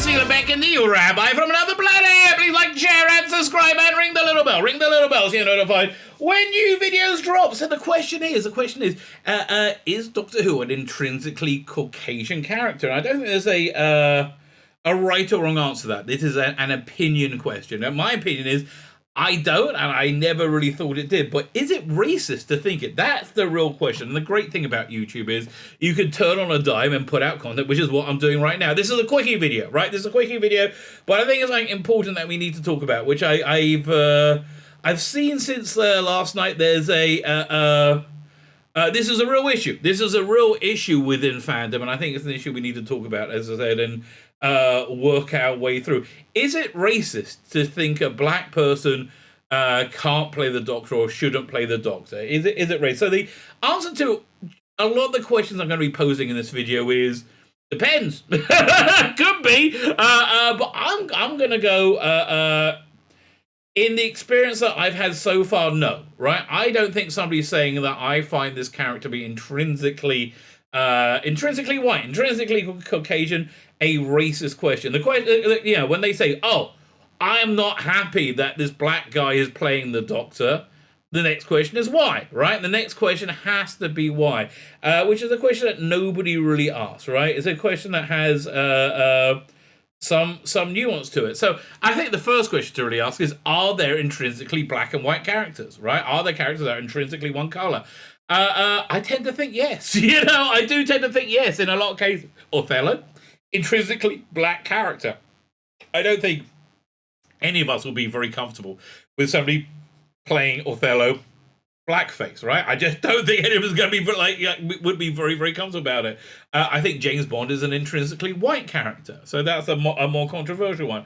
Tzvi Lebetkin, the Rabbi from another planet. Please like, share, and subscribe, and ring the little bell. Ring the little bell so you're notified when new videos drop. So the question is, Doctor Who an intrinsically Caucasian character? And I don't think there's a right or wrong answer to that. This is an opinion question. And my opinion is, I don't, and I never really thought it did. But is it racist to think it? That's the real question. And the great thing about YouTube is you can turn on a dime and put out content, which is what I'm doing right now. This is a quickie video, right? This is a quickie video, but I think it's like important that we need to talk about, which I've seen since last night. There's this is a real issue. This is a real issue within fandom, and I think it's an issue we need to talk about, as I said, and work our way through. Is it racist to think a black person can't play the Doctor or shouldn't play the Doctor? Is it racist? So the answer to a lot of the questions I'm going to be posing in this video is depends. Could be, but I'm going to go. In the experience that I've had so far, no. Right? I don't think somebody's saying that I find this character to be intrinsically white, intrinsically Caucasian, a racist question. The question, when they say, "Oh, I'm not happy that this black guy is playing the Doctor," the next question is why, right? The next question has to be why, which is a question that nobody really asks, right? It's a question that has some nuance to it. So I think the first question to really ask is, are there intrinsically black and white characters, right? Are there characters that are intrinsically one color? I tend to think yes. I do tend to think yes in a lot of cases. Othello, intrinsically black character. I don't think any of us will be very comfortable with somebody playing Othello blackface, right? I just don't think any of us going to be would be very, very comfortable about it. I think James Bond is an intrinsically white character, so that's a more controversial one.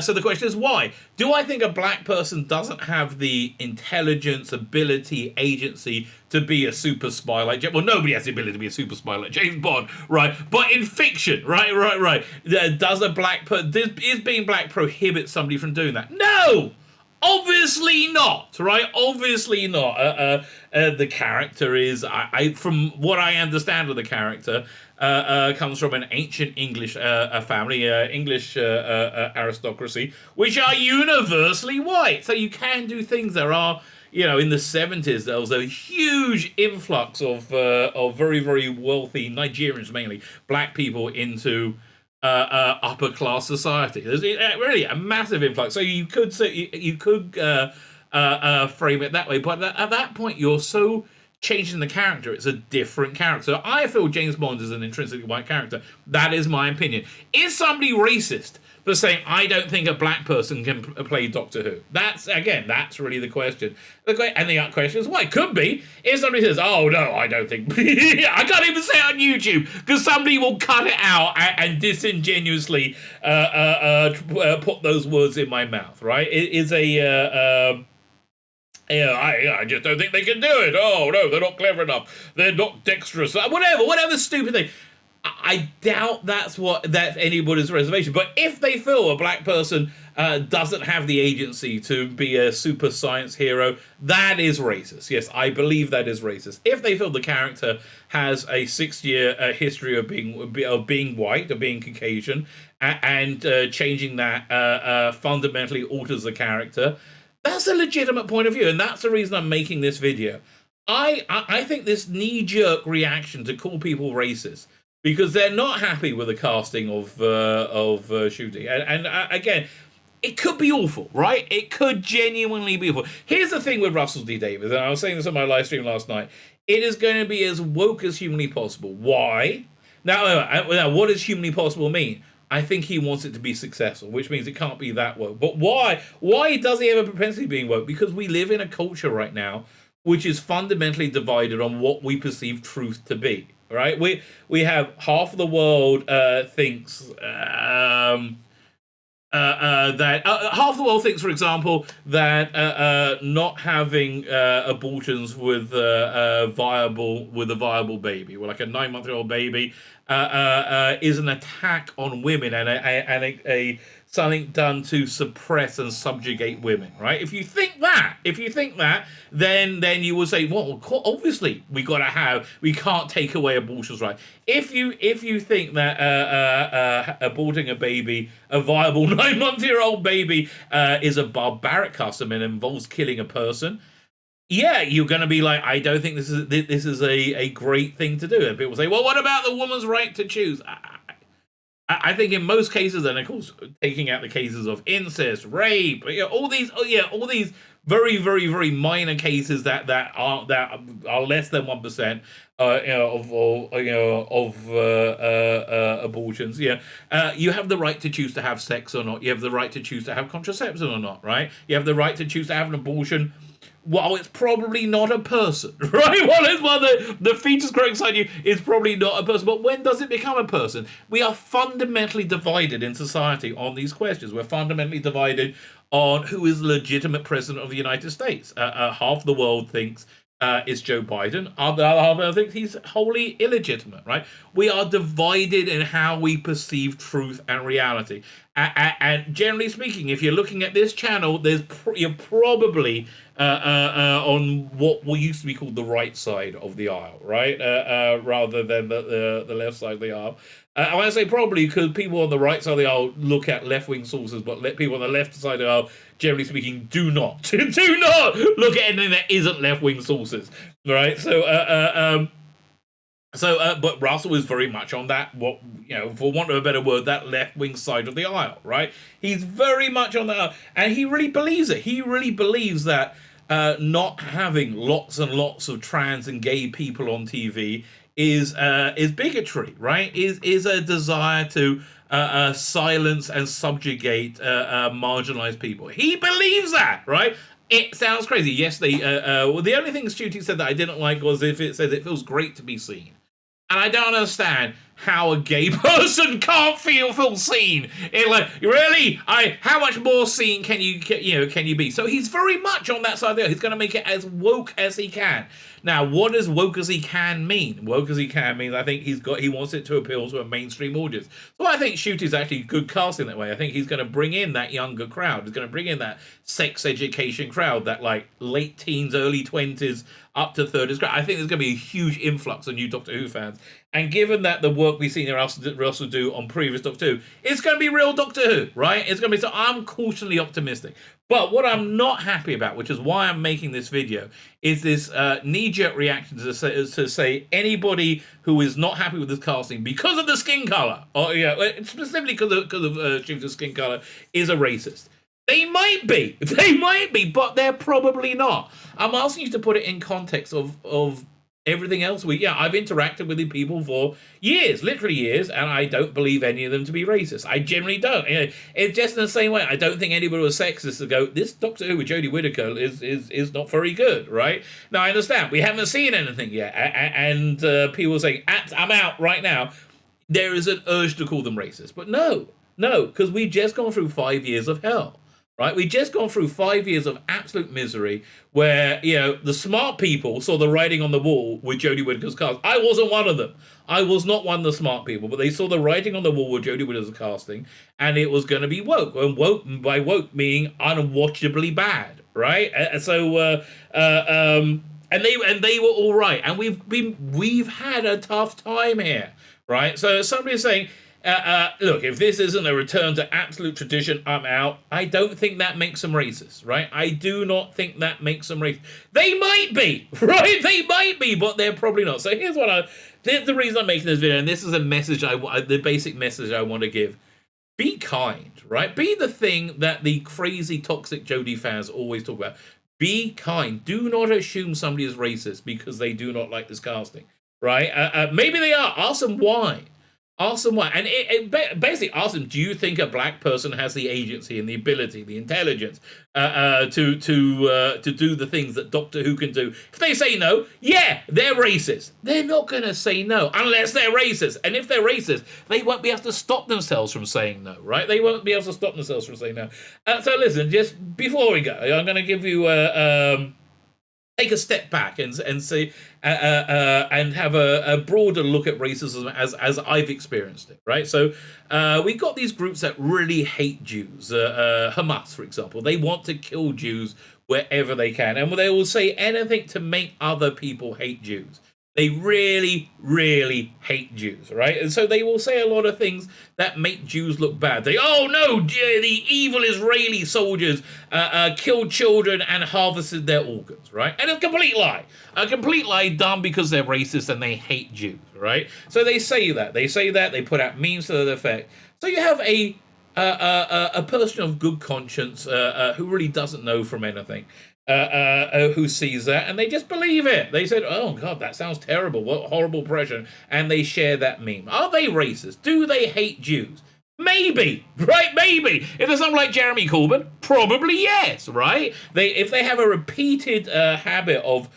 So the question is why? Do I think a black person doesn't have the intelligence, ability, agency to be a super spy like James? Well, nobody has the ability to be a super spy like James Bond, right? But in fiction, right. Does is being black prohibit somebody from doing that? No! Obviously not, right? Obviously not. The character is, from what I understand of the character, comes from an ancient English family, English aristocracy, which are universally white. So you can do things. There are, in the 70s, there was a huge influx of very, very wealthy Nigerians, mainly black people, into upper class society. There's really a massive influx. So you could say you could frame it that way, but at that point you're so changing the character. It's a different character. So I feel James Bond is an intrinsically white character. That is my opinion. Is somebody racist for saying I don't think a black person can play Doctor Who? That's really the question. And the question is why? Could be. If somebody says, "Oh no, I don't think," I can't even say it on YouTube because somebody will cut it out and disingenuously put those words in my mouth. Right? It is I just don't think they can do it. Oh no, they're not clever enough. They're not dexterous. Whatever stupid thing. I doubt that's anybody's reservation. But if they feel a black person doesn't have the agency to be a super science hero, that is racist. Yes, I believe that is racist. If they feel the character has a 6-year history of being white, of being Caucasian, and changing that fundamentally alters the character, that's a legitimate point of view, and that's the reason I'm making this video. I think this knee-jerk reaction to call people racist because they're not happy with the casting of Ncuti. And again, it could be awful, right? It could genuinely be awful. Here's the thing with Russell D. Davies, and I was saying this on my live stream last night. It is going to be as woke as humanly possible. Why? Now, what does humanly possible mean? I think he wants it to be successful, which means it can't be that woke. But why? Why does he have a propensity of being woke? Because we live in a culture right now which is fundamentally divided on what we perceive truth to be. Right? We have half of the world thinks that half the world thinks, for example, that not having abortions with a viable baby, like a 9-month-old baby, is an attack on women and a something done to suppress and subjugate women, right? If you think that, then you will say, well, obviously we can't take away abortion's right. If you think that aborting a baby, a viable 9-month-old baby, is a barbaric custom and involves killing a person, yeah, you're going to be like, I don't think this is a great thing to do. And people say, well, what about the woman's right to choose? I think in most cases, and of course, taking out the cases of incest, rape, all these very, very, very minor cases that are less than 1%, of abortions. You have the right to choose to have sex or not. You have the right to choose to have contraception or not. Right? You have the right to choose to have an abortion. Well, it's probably not a person, right? Well, the fetus growing inside you is probably not a person. But when does it become a person? We are fundamentally divided in society on these questions. We're fundamentally divided on who is the legitimate president of the United States. Half the world thinks it's Joe Biden. The other half thinks he's wholly illegitimate, right? We are divided in how we perceive truth and reality. And generally speaking, if you're looking at this channel, you're probably on what used to be called the right side of the aisle, right? Rather than the left side of the aisle. I want to say probably because people on the right side of the aisle look at left-wing sources, but people on the left side of the aisle, generally speaking, do not look at anything that isn't left-wing sources, right? But Russell is very much on that, for want of a better word, that left-wing side of the aisle, right? He's very much on that, and he really believes it. He really believes that not having lots and lots of trans and gay people on TV is bigotry, right? Is a desire to silence and subjugate marginalized people. He believes that, right? It sounds crazy. Yes, the only thing Stuti said that I didn't like was if it says it feels great to be seen. And I don't understand how a gay person can't feel seen. Really? How much more seen can you be? So he's very much on that side there. He's going to make it as woke as he can. Now, what does woke as he can mean? Woke as he can means I think he wants it to appeal to a mainstream audience. So I think Shooty's actually good casting that way. I think he's going to bring in that younger crowd. He's going to bring in that sex education crowd, that like late teens, early 20s, up to 30s. I think there's going to be a huge influx of new Doctor Who fans. And given that the work we've seen Russell do on previous Doctor Who, it's going to be real Doctor Who, right? It's going to be, so I'm cautiously optimistic. But what I'm not happy about, which is why I'm making this video, is this knee-jerk reaction to say anybody who is not happy with this casting because of the skin color, or specifically because of Shooter's skin color, is a racist. They might be, but they're probably not. I'm asking you to put it in context of everything else. I've interacted with these people for years, literally years, and I don't believe any of them to be racist. I generally don't. It's just in the same way. I don't think anybody was sexist to go, this Doctor Who with Jodie Whittaker is not very good, right? Now, I understand. We haven't seen anything yet, and people are saying, I'm out right now. There is an urge to call them racist. But no, because we've just gone through 5 years of hell. Right, we've just gone through 5 years of absolute misery where, the smart people saw the writing on the wall with Jodie Whittaker's cast. I wasn't one of them. I was not one of the smart people, but they saw the writing on the wall with Jodie Whittaker's casting, and it was going to be woke. And woke, by woke meaning unwatchably bad, right? And they were all right. And we've had a tough time here, right? So somebody's saying, look, if this isn't a return to absolute tradition, I'm out. I don't think that makes them racist, right? I do not think that makes them racist. They might be, right? They might be, but they're probably not. So here's the reason I'm making this video, and this is a message the basic message I want to give. Be kind, right? Be the thing that the crazy, toxic Jodie fans always talk about. Be kind. Do not assume somebody is racist because they do not like this casting, right? Maybe they are. Ask them why. Ask them why. And basically ask them, do you think a black person has the agency and the ability, the intelligence to do the things that Doctor Who can do? If they say no, yeah, they're racist. They're not going to say no unless they're racist. And if they're racist, they won't be able to stop themselves from saying no, right? They won't be able to stop themselves from saying no. So listen, just before we go, I'm going to give you take a step back and say and have a broader look at racism as I've experienced it, right? So we've got these groups that really hate Jews. Hamas, for example, they want to kill Jews wherever they can, and they will say anything to make other people hate Jews. They really, really hate Jews, right? And so they will say a lot of things that make Jews look bad. They, oh no, the evil Israeli soldiers killed children and harvested their organs, right? And a complete lie done because they're racist and they hate Jews, right? So they say that, they put out memes to that effect. So you have a person of good conscience who really doesn't know from anything. Who sees that and they just believe it. They said, oh God, that sounds terrible. What horrible oppression. And they share that meme. Are they racist? Do they hate Jews? Maybe, right? Maybe. If there's someone like Jeremy Corbyn, probably yes, right? If they have a repeated habit of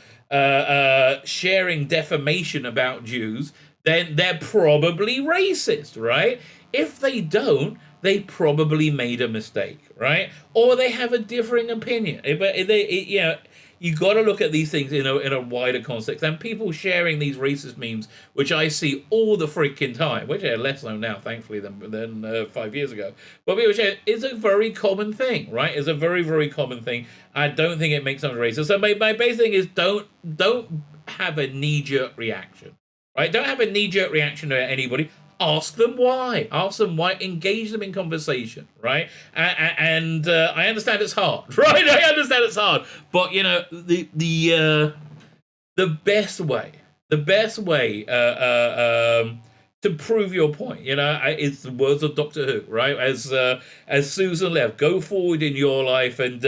sharing defamation about Jews, then they're probably racist, right? If they don't, they probably made a mistake, right? Or they have a differing opinion. But you got to look at these things in a wider context. And people sharing these racist memes, which I see all the freaking time, which are less known now, thankfully, than 5 years ago. But people share is a very common thing, right? It's a very, very common thing. I don't think it makes someone racist. So my basic thing is don't have a knee-jerk reaction, right? Don't have a knee-jerk reaction to anybody. Ask them why. Engage them in conversation, right? And I understand it's hard, right? I understand it's hard. But, the best way to prove your point, it's the words of Doctor Who, right? As Susan left, go forward in your life and,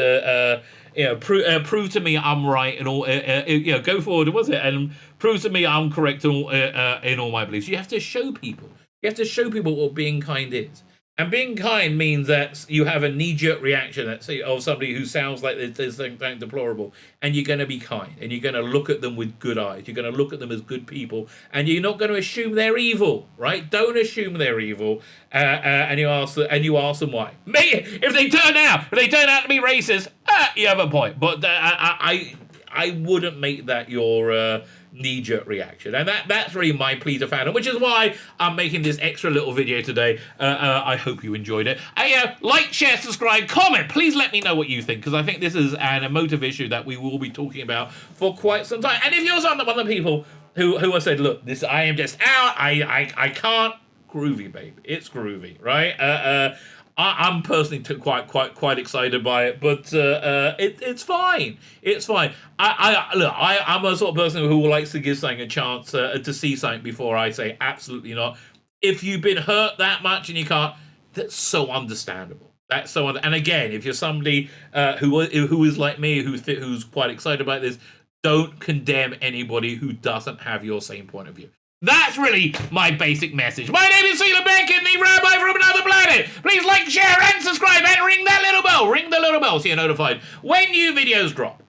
prove to me I'm right and all. Go forward. Was it? And prove to me I'm correct in all my beliefs. You have to show people. You have to show people what being kind is. And being kind means that you have a knee-jerk reaction of somebody who sounds like there's something deplorable, and you're going to be kind, and you're going to look at them with good eyes. You're going to look at them as good people, and you're not going to assume they're evil, right? Don't assume they're evil, and you ask them why. If they turn out to be racist, you have a point. But I wouldn't make that your knee-jerk reaction, and that's really my plea to fandom, which is why I'm making this extra little video today. I hope you enjoyed it. Like, share, subscribe, comment. Please let me know what you think, because I think this is an emotive issue that we will be talking about for quite some time. And if you're one of the people who have said, look, I am just out, I can't, groovy, babe, it's groovy, right? I'm personally quite excited by it, but it's fine. It's fine. I'm a sort of person who likes to give something a chance to see something before I say absolutely not. If you've been hurt that much and you can't, that's so understandable. And again, if you're somebody who is like me, who's quite excited about this, don't condemn anybody who doesn't have your same point of view. That's really my basic message. My name is Tzvi Lebetkin, the Rabbi from another planet. Please like, share, and subscribe, and ring that little bell. Ring the little bell so you're notified when new videos drop.